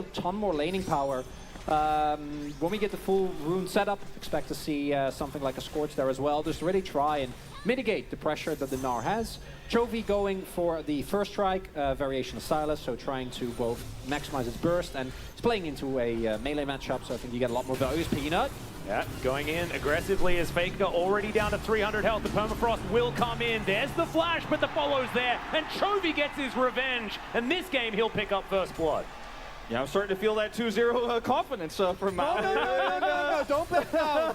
a ton more laning power. When we get the full rune setup, expect to see something like a Scorch there as well, just to really try and mitigate the pressure that the Gnar has. Chovy going for the first strike, variation of Sylas, so trying to both maximize its burst, and it's playing into a melee matchup, so I think you get a lot more value as Peanut. Yeah, going in aggressively as Faker already down to 300 health. The permafrost will come in. There's the flash, but the follow's there, and Chovy gets his revenge, and this game he'll pick up first blood. Yeah, I'm starting to feel that 2-0 confidence from No, don't bet down.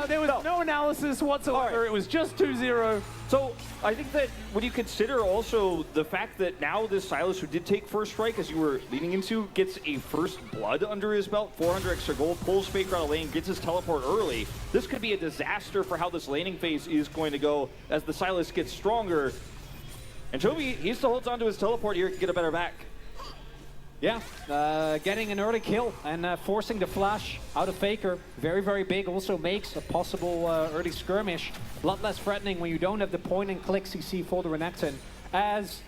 There was no analysis whatsoever. Right. It was just 2-0. So I think that when you consider also the fact that now this Sylas, who did take first strike, as you were leading into, gets a first blood under his belt, 400 extra gold, pulls Faker out of lane, gets his teleport early. This could be a disaster for how this laning phase is going to go as the Sylas gets stronger. And Chovy, he still holds onto his teleport here to get a better back. Yeah, getting an early kill and forcing the flash out of Faker. Very, very big. Also makes a possible early skirmish a lot less threatening when you don't have the point and click CC for the Renekton. As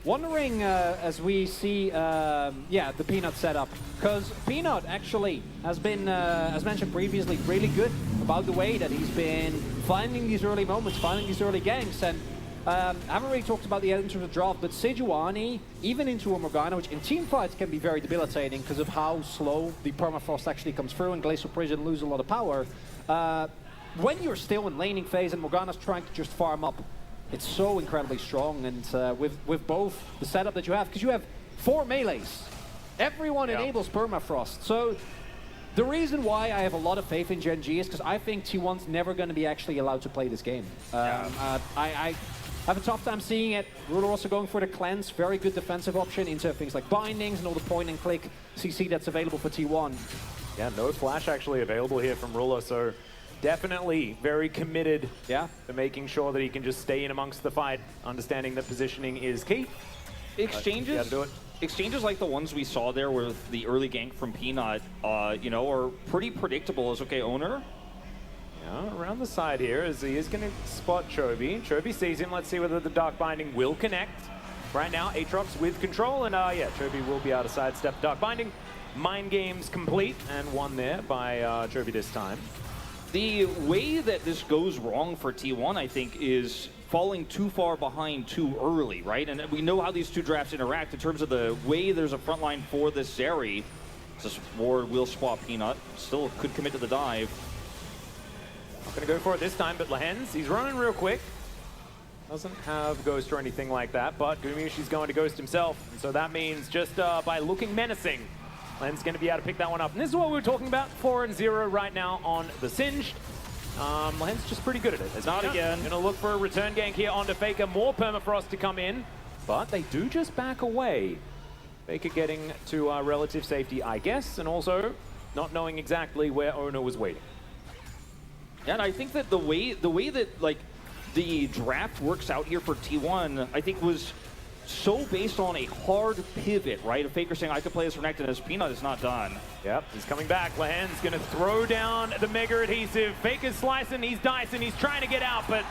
wondering as we see, yeah, the Peanut setup, because Peanut actually has been, as mentioned previously, really good about the way that he's been finding these early moments, finding these early ganks, and I haven't really talked about the end of the draft, but Sejuani, even into a Morgana, which in team fights can be very debilitating because of how slow the permafrost actually comes through and Glacial Prison lose a lot of power. When you're still in laning phase and Morgana's trying to just farm up, it's so incredibly strong. And with both the setup that you have, because you have 4 melees, everyone enables permafrost. So the reason why I have a lot of faith in Gen.G is because I think T1's never going to be actually allowed to play this game. I have a tough time seeing it. Ruler also going for the cleanse, very good defensive option into things like bindings and all the point and click CC that's available for T1. Yeah, no flash actually available here from Ruler, so definitely very committed to making sure that he can just stay in amongst the fight, understanding that positioning is key. Exchanges, do it. Exchanges like the ones we saw there with the early gank from Peanut, you know, are pretty predictable as, okay, owner. Around the side here as he is going to spot Chovy. Chovy sees him. Let's see whether the Dark Binding will connect. Right now, Aatrox with control, and yeah, Chovy will be able to sidestep Dark Binding. Mind games complete, and won there by Chovy this time. The way that this goes wrong for T1, I think, is falling too far behind too early, right? And we know how these two drafts interact in terms of the way there's a front line for this Zeri. This ward will spot Peanut. Still could commit to the dive. Not going to go for it this time, but Lehens, he's running real quick. Doesn't have Ghost or anything like that, but Gumayusi's going to Ghost himself. And so that means just by looking menacing, Lehens going to be able to pick that one up. And this is what we were talking about, 4-0 right now on the Singed. Lehens just pretty good at it. It's not again. Going to look for a return gank here onto Faker. More permafrost to come in, but they do just back away. Faker getting to relative safety, I guess, and also not knowing exactly where Owner was waiting. Yeah, and I think that the way that like the draft works out here for T1, I think was so based on a hard pivot, right? Of Faker saying I could play this Renekton as Peanut is not done. Yep, he's coming back. Lehens gonna throw down the Mega Adhesive. Faker's slicing, he's dicing, he's trying to get out, but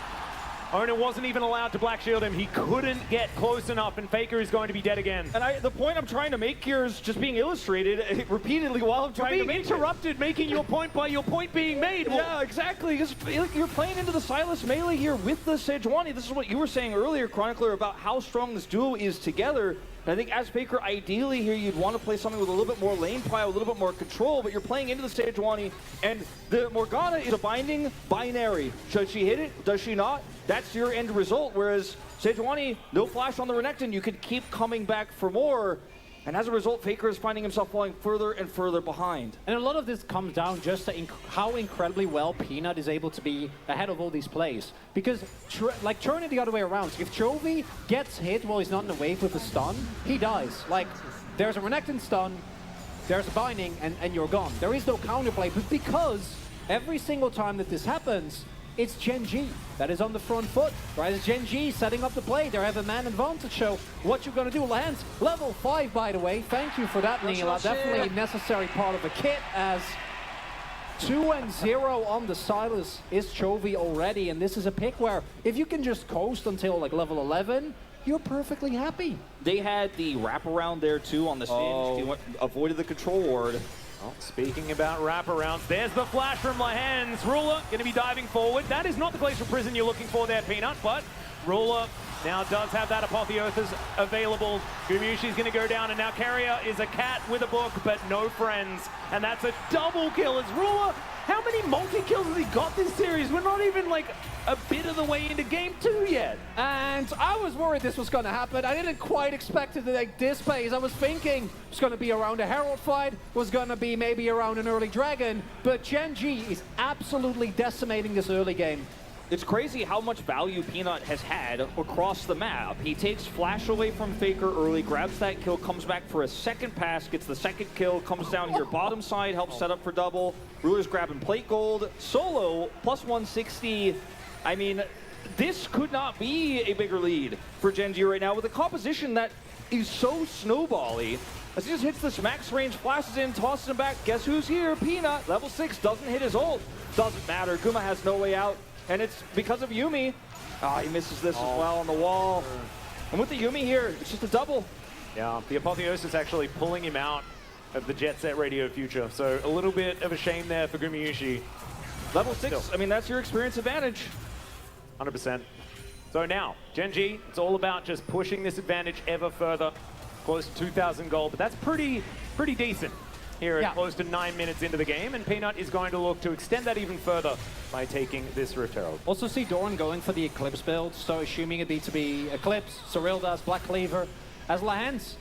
Owner wasn't even allowed to Black Shield him. He couldn't get close enough, and Faker is going to be dead again. And the point I'm trying to make here is just being illustrated repeatedly while I'm trying to make interrupted, making your point by your point being made. Yeah, exactly. You're playing into the Sylas melee here with the Sejuani. This is what you were saying earlier, Chronicler, about how strong this duo is together. And I think as Faker, ideally here, you'd want to play something with a little bit more lane pile, a little bit more control, but you're playing into the Sejuani, and the Morgana is a binding binary. Should she hit it? Does she not? That's your end result, whereas Sejuani, no flash on the Renekton, you can keep coming back for more, and as a result, Faker is finding himself falling further and further behind. And a lot of this comes down just to how incredibly well Peanut is able to be ahead of all these plays. Because, like, turn it the other way around. If Chovy gets hit while he's not in the wave with a stun, he dies. Like, there's a Renekton stun, there's a binding, and you're gone. There is no counterplay, but because every single time that this happens, it's Gen.G that is on the front foot, right? It's Gen.G setting up the play. They have a man advantage, so what you're going to do. Lehens, level 5, by the way. Thank you for that, Nila. Definitely a necessary part of the kit, as 2-0 on the Sylas is Chovy already, and this is a pick where if you can just coast until like level 11, you're perfectly happy. They had the wraparound there too on the stage. Avoided the control ward. Well, speaking about wraparounds, there's the flash from Lahens. Ruler going to be diving forward. That is not the Glacial Prison you're looking for there, Peanut, but Ruler now does have that Apotheosis available. Gumyushi's going to go down, and now Carrier is a cat with a book, but no friends. And that's a double kill as Ruler. How many multi-kills has he got this series? We're not even like a bit of the way into game 2 yet. And I was worried this was going to happen. I didn't quite expect it to like this pace. I was thinking it's going to be around a Herald fight, was going to be maybe around an early Dragon, but Gen.G is absolutely decimating this early game. It's crazy how much value Peanut has had across the map. He takes Flash away from Faker early, grabs that kill, comes back for a second pass, gets the second kill, comes down here bottom side, helps set up for double. Ruler's grabbing plate gold. Solo, plus 160. I mean, this could not be a bigger lead for Gen.G right now with a composition that is so snowbally. As he just hits this max range, flashes in, tosses him back. Guess who's here? Peanut, level 6, doesn't hit his ult. Doesn't matter, Guma has no way out. And it's because of Yuumi. Ah, he misses this as well on the wall. And with the Yuumi here, it's just a double. Yeah, the Apotheosis actually pulling him out of the Jet Set Radio future. So a little bit of a shame there for Gumyushi. Level 6, I mean, that's your experience advantage. 100%. So now, Gen.G, it's all about just pushing this advantage ever further. Close to 2,000 gold, but that's pretty decent here at close to 9 minutes into the game, and Peanut is going to look to extend that even further by taking this Rift Herald. Also see Doran going for the Eclipse build, so assuming it needs to be Eclipse, Cyril does, Black Cleaver. As Lahens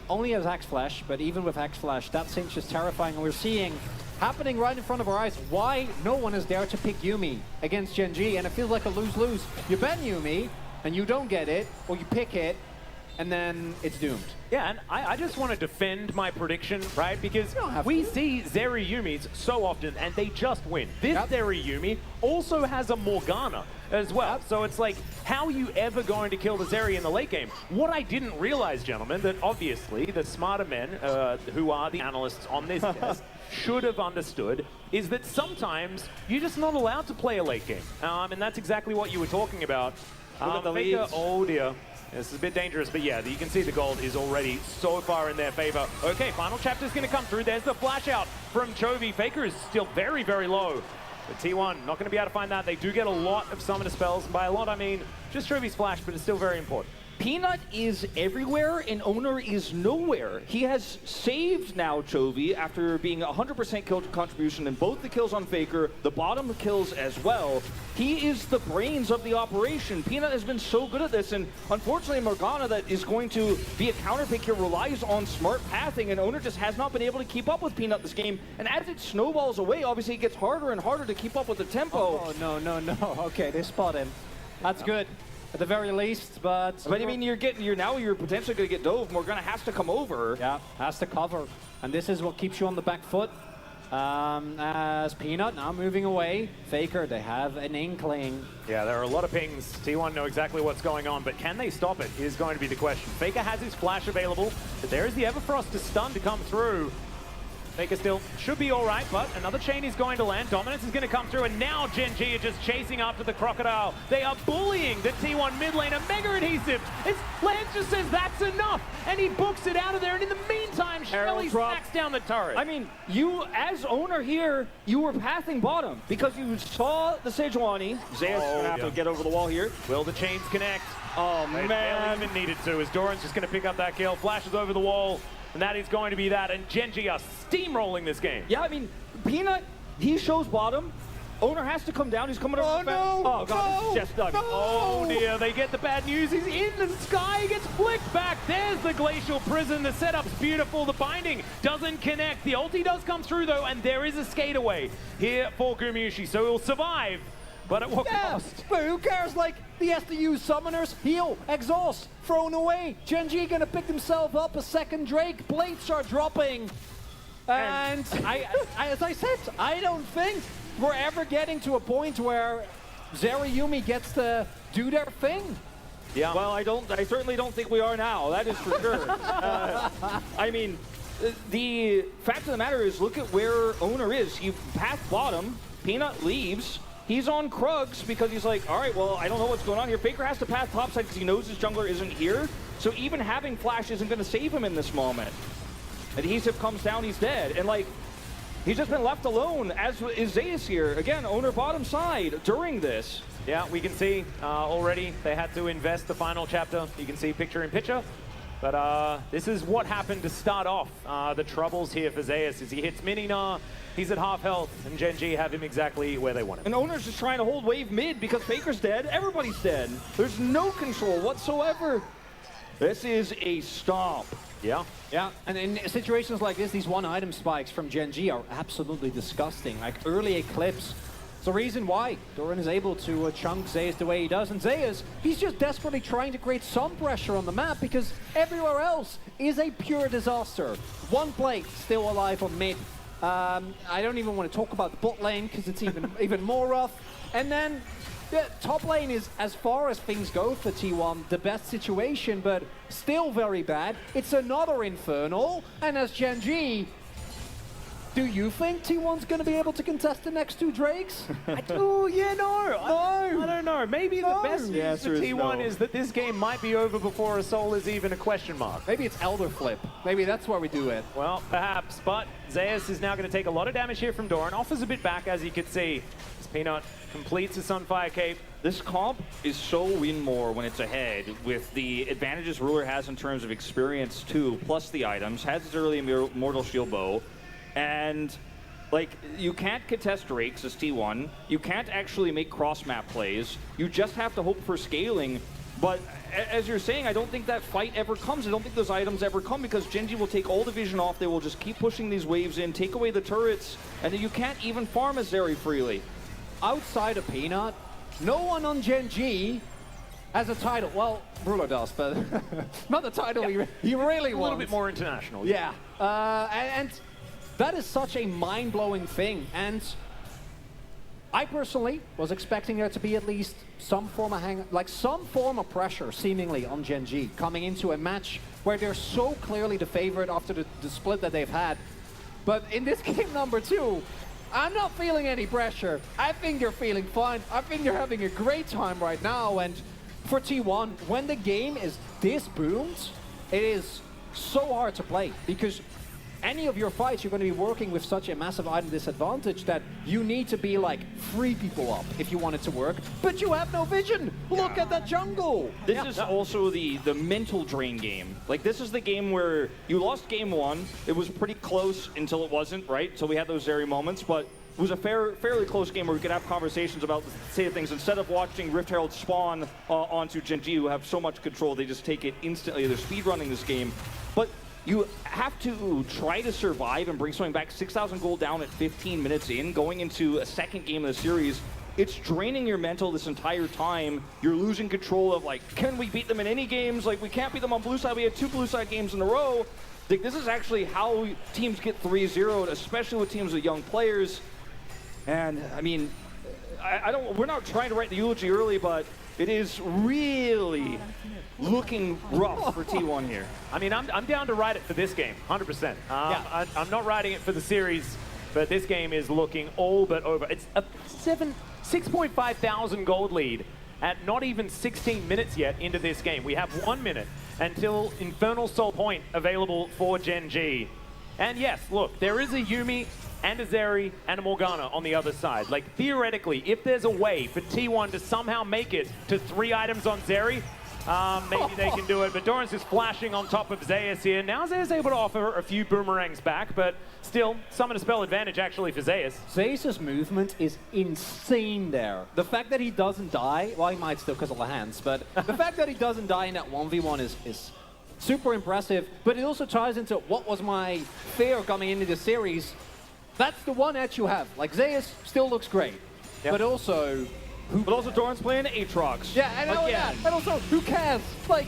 only has Axe Flash, but even with Axe Flash, that cinch is terrifying, and we're seeing happening right in front of our eyes why no one is there to pick Yuumi against Gen.G, and it feels like a lose-lose. You ban Yuumi, and you don't get it, or you pick it, and then it's doomed. Yeah, and I just want to defend my prediction, right? Because we see Zeri Yumis so often, and they just win. This Zeri Yumi also has a Morgana as well. So it's like, how are you ever going to kill the Zeri in the late game? What I didn't realize, gentlemen, that obviously the smarter men, who are the analysts on this test, should have understood, is that sometimes you're just not allowed to play a late game. And that's exactly what you were talking about. Look at the Faker, leads. oh dear. This is a bit dangerous, but yeah, you can see the gold is already so far in their favor. Okay, final chapter's going to come through. There's the flash out from Chovy. Faker is still very, very low. But T1 not going to be able to find that. They do get a lot of summoner spells, and by a lot I mean just Chovy's flash, but it's still very important. Peanut is everywhere and Owner is nowhere. He has saved now Chovy after being 100% kill contribution in both the kills on Faker, the bottom kills as well. He is the brains of the operation. Peanut has been so good at this, and unfortunately Morgana that is going to be a counter pick here relies on smart pathing, and Owner just has not been able to keep up with Peanut this game. And as it snowballs away, obviously it gets harder and harder to keep up with the tempo. Oh, no, no, no. Okay, they spot him. That's good. At the very least, but I mean, you're potentially going to get dove. Morgana has to come over. Yeah, has to cover, and this is what keeps you on the back foot. As Peanut now moving away, Faker, they have an inkling. Yeah, there are a lot of pings. T1 know exactly what's going on, but can they stop it is going to be the question. Faker has his flash available, but there is the Everfrost to stun to come through. Faker still should be all right, but another chain is going to land. Dominance is going to come through, and now Gen.G are just chasing after the Crocodile. They are bullying the T1 mid laner. Mega Adhesive. Lance just says that's enough, and he books it out of there. And in the meantime, Shelly smacks down the turret. I mean, you, as Owner here, you were pathing bottom because you saw the Sejuani. Zeus going to have to get over the wall here. Will the chains connect? Oh, They man. barely even needed to, as Doran's just going to pick up that kill. Flashes over the wall. And that is going to be that, and Gen.G are steamrolling this game. Yeah, I mean, Peanut, he shows bottom. Owner has to come down. He's coming over. no! Oh, God, this is just done. No! Oh dear, they get the bad news. He's in the sky, gets flicked back. There's the Glacial Prison. The setup's beautiful. The binding doesn't connect. The ulti does come through, though, and there is a skate away here for Gumyushi, so he'll survive. But at what cost? But who cares? Like, he has to use summoners, heal, exhaust, thrown away. Gen.G gonna pick himself up a second Drake. Blades are dropping. And as I said, I don't think we're ever getting to a point where Zeri Yuumi gets to do their thing. Yeah. Well, I certainly don't think we are now. That is for sure. I mean, the fact of the matter is, look at where Owner is. He passed bottom. Peanut leaves. He's on Krugs because he's like, all right, well, I don't know what's going on here. Faker has to path topside because he knows his jungler isn't here. So even having Flash isn't going to save him in this moment. Adhesive comes down, he's dead. And like, he's just been left alone, as is Zeus here. Again, owner bottom side during this. Yeah, we can see already they had to invest the final chapter. You can see picture in picture. But this is what happened to start off the troubles here for Zeus as he hits Minina. He's at half health, and Gen.G have him exactly where they want him. And Owner's just trying to hold wave mid because Faker's dead, everybody's dead. There's no control whatsoever. This is a stomp. Yeah. Yeah, and in situations like this, these one-item spikes from Gen.G are absolutely disgusting. Like early Eclipse. It's the reason why Doran is able to chunk Zeus the way he does. And Zeus, he's just desperately trying to create some pressure on the map because everywhere else is a pure disaster. One plate still alive on mid. I don't even want to talk about the bot lane because it's even more rough. And then the top lane is, as far as things go for T1, the best situation, but still very bad. It's another Infernal, and as Gen.G, do you think T1's going to be able to contest the next two Drakes? I don't know. Maybe the best news for T1 is that this game might be over before a soul is even a question mark. Maybe it's Elder Flip. Maybe that's where we do it. Well, perhaps, but Zeus is now going to take a lot of damage here from Doran. Offers a bit back, as you could see. As Peanut completes his Sunfire Cape. This comp is so win more when it's ahead with the advantages Ruler has in terms of experience too, plus the items, has his early Immortal Shield Bow, and like, you can't contest Drakes as T1, you can't actually make cross-map plays, you just have to hope for scaling, but as you're saying, I don't think that fight ever comes, I don't think those items ever come because Gen.G will take all the vision off, they will just keep pushing these waves in, take away the turrets, and then you can't even farm a Zeri freely. Outside of Peanut, no one on Gen.G has a title. Well, Bruler does, but not the title he really wants. A little bit more international. Yeah, and that is such a mind-blowing thing. And I personally was expecting there to be at least some form of some form of pressure, seemingly, on Gen.G coming into a match where they're so clearly the favorite after the split that they've had. But in this game number 2, I'm not feeling any pressure. I think you're feeling fine. I think you're having a great time right now. And for T1, when the game is this boomed, it is so hard to play because any of your fights, you're going to be working with such a massive item disadvantage that you need to be like 3 people up if you want it to work, but you have no vision. Look at that jungle. This is also the mental drain game. Like, this is the game where you lost game 1. It was pretty close until it wasn't, right? So we had those Zeri moments, but it was a fairly close game where we could have conversations about the state of things. Instead of watching Rift Herald spawn onto Gen.G, who have so much control, they just take it instantly. They're speedrunning this game. But you have to try to survive and bring something back. 6,000 gold down at 15 minutes in, going into a second game of the series. It's draining your mental this entire time. You're losing control of, like, can we beat them in any games? Like, we can't beat them on blue side. We had 2 blue side games in a row. Like, this is actually how teams get 3-0'd, especially with teams with young players. And, I mean, we're not trying to write the eulogy early, but it is really looking rough for T1 here. I mean, I'm down to ride it for this game, 100%. I'm not riding it for the series, but this game is looking all but over. It's a 6.5 thousand gold lead at not even 16 minutes yet into this game. We have 1 minute until Infernal Soul Point available for Gen.G. And yes, look, there is a Yuumi and a Zeri and a Morgana on the other side. Like, theoretically, if there's a way for T1 to somehow make it to 3 items on Zeri, maybe they can do it, but Doran's just flashing on top of Zeus here. Now Zeus able to offer a few boomerangs back, but still, summon a spell advantage actually for Zeus. Zeus's movement is insane there. The fact that he doesn't die, well, he might still because of the hands, but the fact that he doesn't die in that 1v1 is super impressive, but it also ties into what was my fear coming into the series. That's the one edge you have. Like, Zeus still looks great, but also... But also Doran's playing Aatrox. Yeah, I know that. And also, who cares? Like,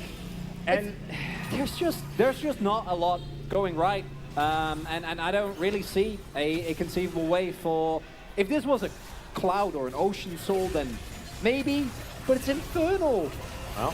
and there's just not a lot going right. And I don't really see a conceivable way for... If this was a Cloud or an Ocean Soul, then maybe, but it's Infernal. Well,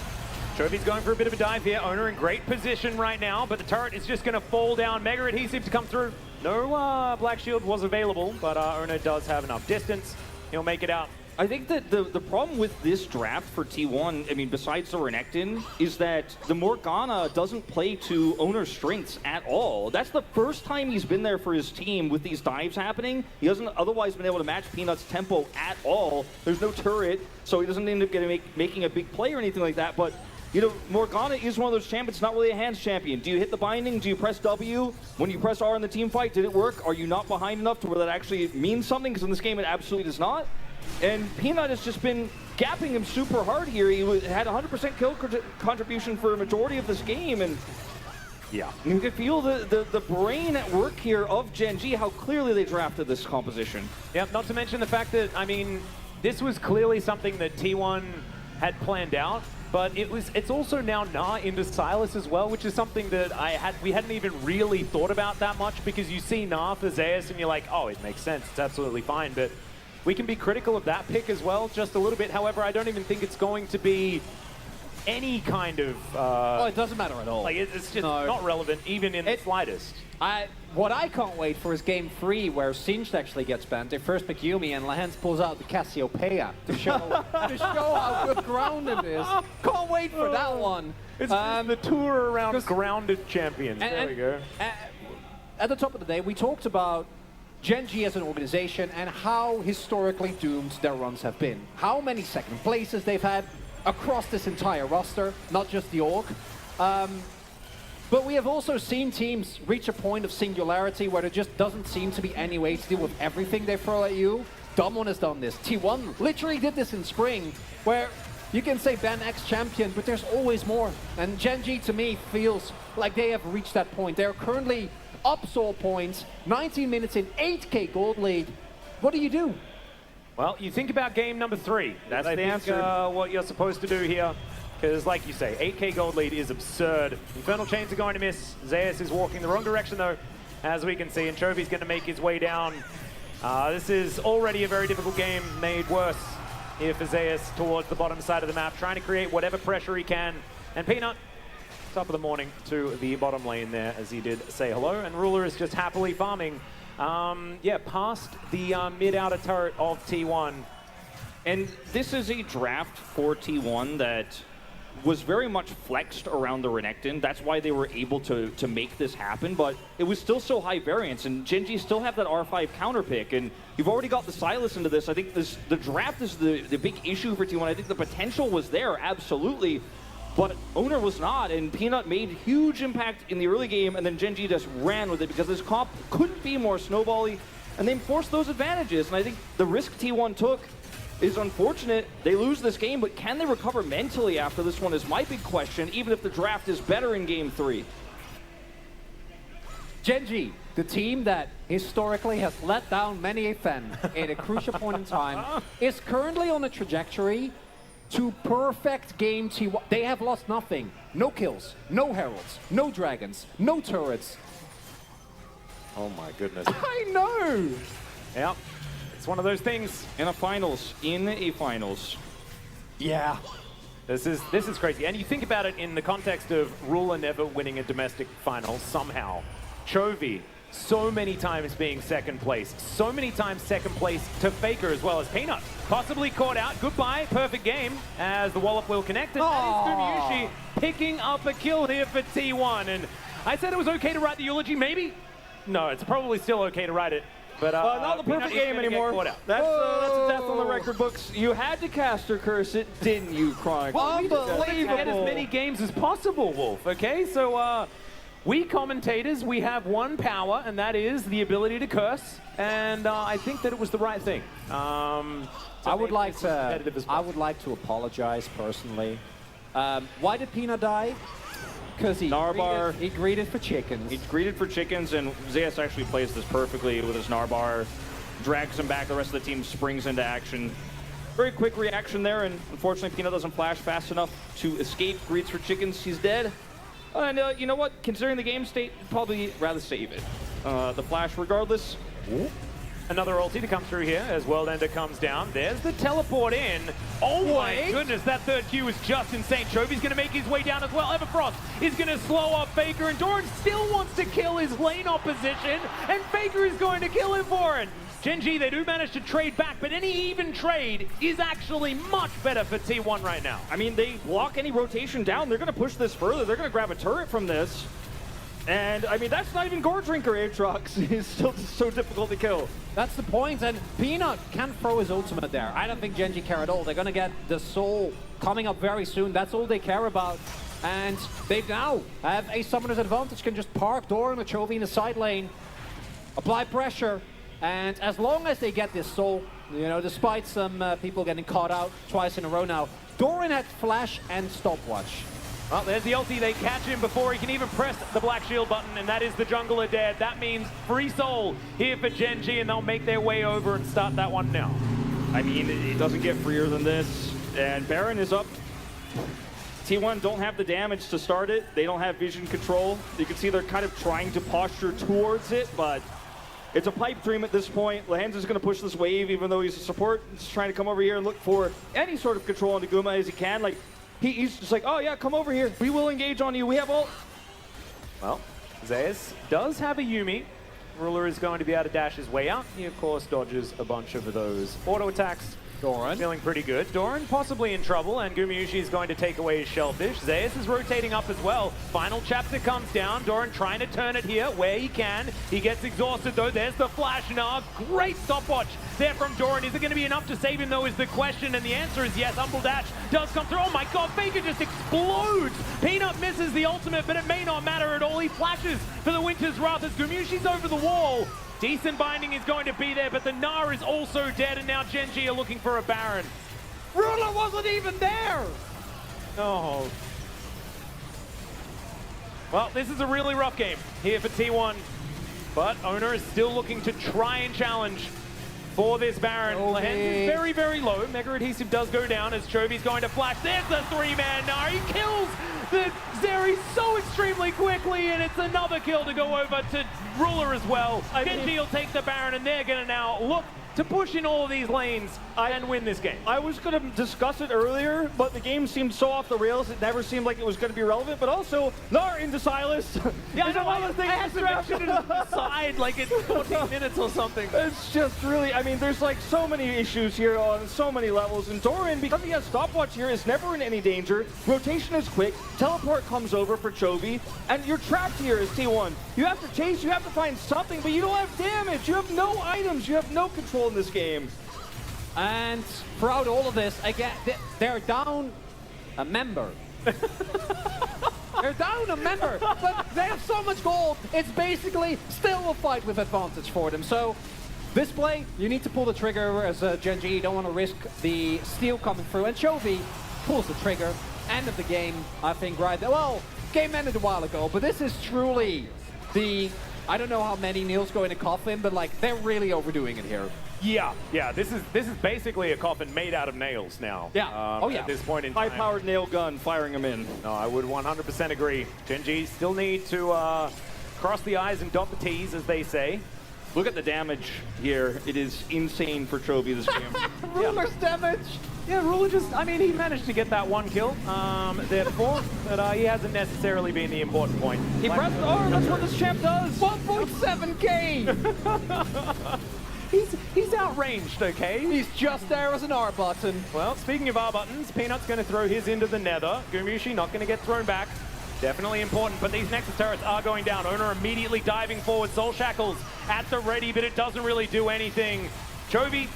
Chovy's going for a bit of a dive here. Owner in great position right now, but the turret is just going to fall down. Mega Adhesive to come through. No Black Shield was available, but Owner does have enough distance. He'll make it out I think that the problem with this draft for T1, I mean, besides the Renekton, is that the Morgana doesn't play to Owner's strengths at all. That's the first time he's been there for his team with these dives happening. He hasn't otherwise been able to match Peanut's tempo at all. There's no turret, so he doesn't end up making a big play or anything like that. But, you know, Morgana is one of those champions, not really a hands champion. Do you hit the binding? Do you press W? When you press R in the team fight, did it work? Are you not behind enough to where that actually means something? Because in this game, it absolutely does not. And Peanut has just been gapping him super hard here. He had 100% kill contribution for a majority of this game, and yeah, you can feel the brain at work here of Gen.G, how clearly they drafted this composition. Yeah, not to mention the fact that, I mean, this was clearly something that T1 had planned out, but it's also now Nah into Sylas as well, which is something that we hadn't even really thought about that much, because you see Nah for Zeus and you're like, oh, it makes sense, it's absolutely fine, but we can be critical of that pick as well, just a little bit. However, I don't even think it's going to be any kind of... oh, it doesn't matter at all. Like, it's just not relevant, even in the slightest. What I can't wait for is game 3, where Singed actually gets banned. They first pick Yumi, and Lahens pulls out the Cassiopeia to show how good grounded is. Can't wait for that one. It's the tour around grounded champions. There we go. At the top of the day, we talked about Gen.G as an organization and how historically doomed their runs have been. How many second places they've had across this entire roster, not just the org. But we have also seen teams reach a point of singularity where there just doesn't seem to be any way to deal with everything they throw at you. Damwon has done this. T1 literally did this in spring, where you can say ban X champion, but there's always more. And Gen.G to me feels like they have reached that point. They're currently up soul points, 19 minutes in, 8k gold lead. What do you do? Well, you think about game number 3. That's the answer. What you're supposed to do here. Because, like you say, 8k gold lead is absurd. Infernal Chains are going to miss. Zeus is walking the wrong direction, though, as we can see. And Chovy's going to make his way down. This is already a very difficult game, made worse here for Zeus towards the bottom side of the map, trying to create whatever pressure he can. And Peanut, top of the morning to the bottom lane there, as he did say hello. And Ruler is just happily farming, yeah, past the mid-outer turret of T1. And this is a draft for T1 that was very much flexed around the Renekton. That's why they were able to make this happen, but it was still so high variance, and Gen.G still have that R5 counter pick, and you've already got the Sylas into this. I think the draft is the big issue for T1. I think the potential was there, absolutely, but Owner was not, and Peanut made huge impact in the early game, and then Gen.G just ran with it because this comp couldn't be more snowbally, and they forced those advantages, and I think the risk T1 took is unfortunate. They lose this game, but can they recover mentally after this one is my big question, even if the draft is better in game 3. Gen.G, the team that historically has let down many a fan at a crucial point in time, is currently on a trajectory to perfect game T1. They have lost nothing. No kills, no heralds, no dragons, no turrets. Oh my goodness. I know! Yep. It's one of those things. In a finals. Yeah. This is crazy. And you think about it in the context of Ruler never winning a domestic final somehow. Chovy, so many times being second place. So many times second place to Faker as well as Peanut. Possibly caught out. Goodbye. Perfect game as the Wallop will connect. And that is Gumayusi picking up a kill here for T1. And I said it was okay to write the eulogy. Maybe? No, it's probably still okay to write it. But not the perfect game anymore. That's a death on the record books. You had to caster curse it, didn't you, Chronicle? Unbelievable. Get as many games as possible, Wolf. Okay, so we commentators, we have one power, and that is the ability to curse. And I think that it was the right thing. I would like to apologize personally. Why did Peanut die? Because he greeted for chickens. He greeted for chickens, and Zeus actually plays this perfectly with his Narbar. Drags him back, the rest of the team springs into action. Very quick reaction there, and unfortunately Peanut doesn't flash fast enough to escape. Greets for chickens, he's dead. And you know what, considering the game state, probably rather save it. The flash regardless. Ooh. Another ulti to come through here as World Ender comes down. There's the teleport in. Oh my goodness, that third Q is just insane. Chovy's going to make his way down as well. Everfrost is going to slow up Faker, and Doran still wants to kill his lane opposition, and Faker is going to kill him for it. Gen.G, they do manage to trade back, but any even trade is actually much better for T1 right now. I mean, they block any rotation down. They're going to push this further. They're going to grab a turret from this. And, I mean, that's not even Gore Drinker Aatrox. It's still so difficult to kill. That's the point, and Peanut can throw his ultimate there. I don't think Gen.G care at all. They're going to get the soul coming up very soon. That's all they care about. And they now have a summoner's advantage, can just park Doran with Chovy in the side lane, apply pressure, and as long as they get this soul, you know, despite some people getting caught out twice in a row now, Doran had flash and stopwatch. Well, there's the ulti. They catch him before he can even press the black shield button, and that is the jungler dead. That means free soul here for Gen.G, and they'll make their way over and start that one now. I mean, it doesn't get freer than this. And Baron is up. T1 don't have the damage to start it. They don't have vision control. You can see they're kind of trying to posture towards it, but it's a pipe dream at this point. Lehends is going to push this wave, even though he's a support. He's trying to come over here and look for any sort of control on Naguma as he can. Like, he's just like, oh yeah, come over here. We will engage on you. We have all... Well, Zeus does have a Yuumi. Ruler is going to be able to dash his way out. He, of course, dodges a bunch of those auto attacks. Doran feeling pretty good. Doran possibly in trouble, and Gumayushi is going to take away his shellfish. Zeus is rotating up as well. Final chapter comes down. Doran trying to turn it here where he can. He gets exhausted though. There's the flash now. Great stopwatch there from Doran. Is it going to be enough to save him though is the question, and the answer is yes. Humble Dash does come through. Oh my god, Faker just explodes. Peanut misses the ultimate, but it may not matter at all. He flashes for the Winter's Wrath as Gumayushi's over the wall. Decent binding is going to be there, but the Gnar is also dead, and now Gen.G are looking for a Baron. Ruler wasn't even there! Oh. Well, this is a really rough game here for T1, but Owner is still looking to try and challenge for this Baron. Lehends is very, very low. Mega Adhesive does go down as Chovy's going to flash. There's the three-man Gnar. He kills the Zeri so extremely quickly, and it's another kill to go over to Ruler as well. Gen.G will take the Baron, and they're going to now look to push in all of these lanes and win this game. I was going to discuss it earlier, but the game seemed so off the rails, it never seemed like it was going to be relevant. But also, Gnar into Silas. Yeah, I know. I had to mention it on the side, like it's 14 minutes or something. It's just really, I mean, there's like so many issues here on so many levels. And Doran, because he has stopwatch here, is never in any danger. Rotation is quick. Teleport comes over for Chovy. And you're trapped here as T1. You have to chase, you have to find something, but you don't have damage. You have no items. You have no control in this game. And throughout all of this, again, they're down a member. They're down a member, but they have so much gold. It's basically still a fight with advantage for them. So this play, you need to pull the trigger as Gen.G. You don't want to risk the steal coming through. And Chovy pulls the trigger. End of the game, I think, right there. Well, game ended a while ago, but this is truly the... I don't know how many nails go in a coffin, but like they're really overdoing it here. Yeah. This is basically a coffin made out of nails now. Yeah. At this point in time. High-powered nail gun, firing them in. No, I would 100% agree. Gen.G still need to cross the I's and dot the T's, as they say. Look at the damage here. It is insane for Chovy this game. Ruler's damage. Yeah, Ruler just, I mean, he managed to get that one kill, therefore, but he hasn't necessarily been the important point. He pressed R, that's what this champ does. 1.7k. He's outranged, okay? He's just there as an R button. Well, speaking of R buttons, Peanut's going to throw his into the nether. Gumayushi not going to get thrown back. Definitely important, but these Nexus turrets are going down. Owner immediately diving forward. Soul Shackles at the ready, but it doesn't really do anything. Chovy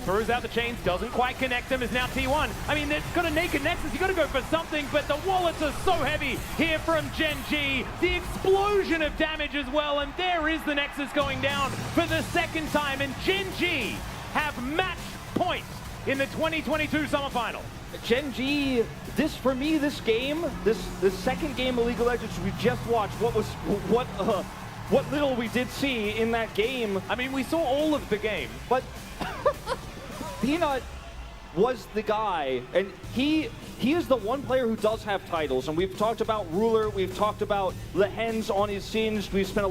throws out the chains, doesn't quite connect them, is now T1. I mean, they've got a naked Nexus, you got to go for something, but the wallets are so heavy here from Gen.G. The explosion of damage as well, and there is the Nexus going down for the second time, and Gen.G have match point in the 2022 Summer Final. Gen.G, for me, this game, the second game of League of Legends we just watched, what little we did see in that game. I mean, we saw all of the game, but Peanut was the guy, and he is the one player who does have titles, and we've talked about Ruler, we've talked about Lehends on his Singed, we've spent a